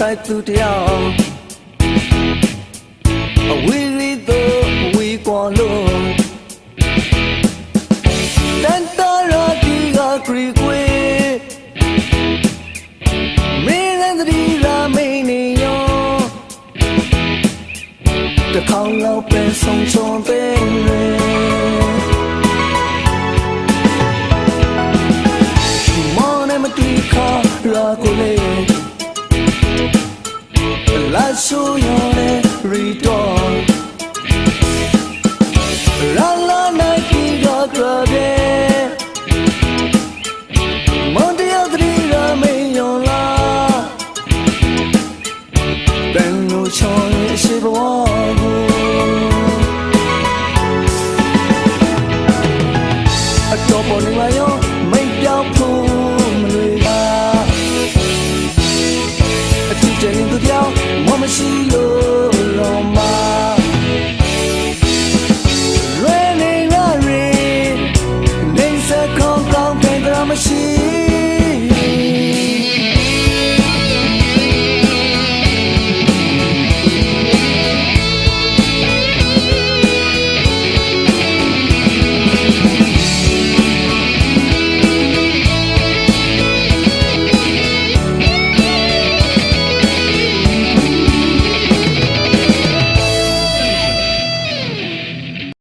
ဆိုင်သူတယောက်အဝီရီတို့ဝီကွန်လုံးတန်တရာဒီကခရီကွေမင်းလည်းတည်းရာမင်းနေရောတခေါင်လောက်ပဲဆုံးချုံပေးနေမောင်နဲ့မတီးခါရာကိုလေလာဆိုရတဲ့ရီတော်လာလာနိုင်ကြီးကကြတဲ့မွန်တရတရီရမေးယွန်လာဘယ်လိုချော်ရရှိဘဝကိုအတော့ပေါ်နေလာရောမိတ်ပြောင်းဖို့မလွေပါအတူတည်းသူတယောက်မမရှိ